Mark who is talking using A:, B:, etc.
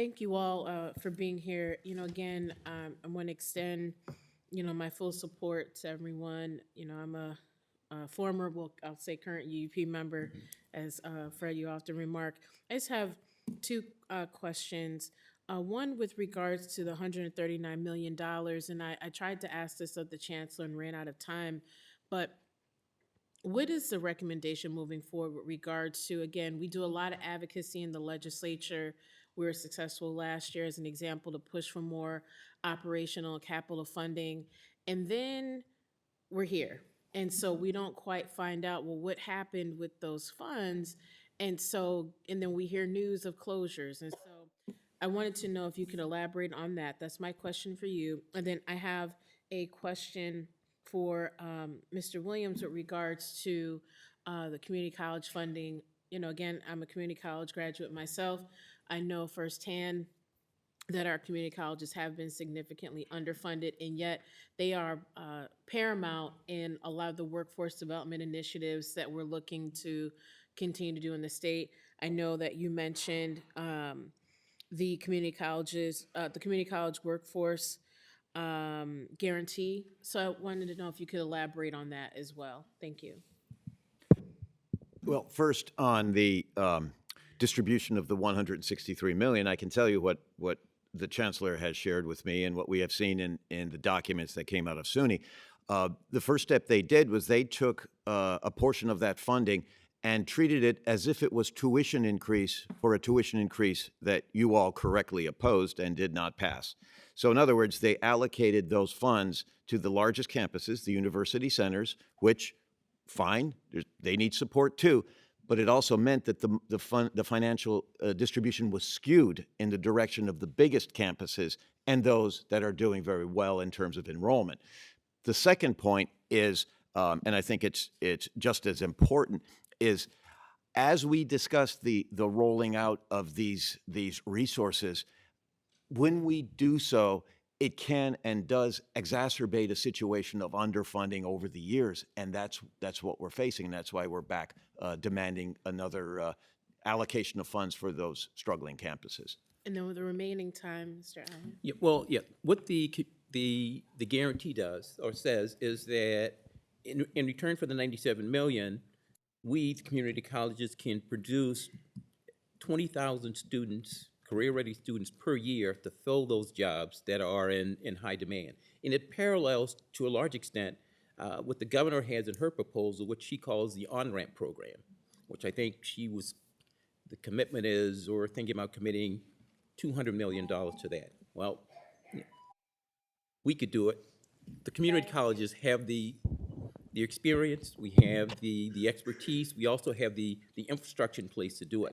A: thank you all for being here. Again, I want to extend, my full support to everyone. I'm a former, well, I'll say current UUP member, as Fred, you often remark. I just have two questions. One with regards to the $139 million, and I tried to ask this of the chancellor and ran out of time, but what is the recommendation moving forward with regards to, again, we do a lot of advocacy in the legislature. We were successful last year as an example to push for more operational and capital funding. And then we're here. And so we don't quite find out, well, what happened with those funds. And then we hear news of closures. And so I wanted to know if you could elaborate on that. That's my question for you. And then I have a question for Mr. Williams with regards to the community college funding. Again, I'm a community college graduate myself. I know firsthand that our community colleges have been significantly underfunded, and yet they are paramount in a lot of the workforce development initiatives that we're looking to continue to do in the state. I know that you mentioned the community college workforce guarantee. So I wanted to know if you could elaborate on that as well. Thank you.
B: Well, first on the distribution of the 163 million, I can tell you what the chancellor has shared with me and what we have seen in the documents that came out of SUNY. The first step they did was they took a portion of that funding and treated it as if it was tuition increase for a tuition increase that you all correctly opposed and did not pass. So in other words, they allocated those funds to the largest campuses, the university centers, which, fine, they need support too, but it also meant that the financial distribution was skewed in the direction of the biggest campuses and those that are doing very well in terms of enrollment. The second point is, and I think it's just as important, is as we discuss the rolling out of these resources, when we do so, it can and does exacerbate a situation of underfunding over the years, and that's what we're facing, and that's why we're back demanding another allocation of funds for those struggling campuses.
A: And then with the remaining time, Mr. Allen.
C: Yeah, well, yeah. What the guarantee does or says is that in return for the 97 million, we, the community colleges, can produce 20,000 students, career-ready students per year to fill those jobs that are in high demand. And it parallels, to a large extent, what the governor has in her proposal, which she calls the on-ramp program, which I think the commitment is, or thinking about committing $200 million to that. Well, we could do it. The community colleges have the experience, we have the expertise, we also have the infrastructure in place to do it.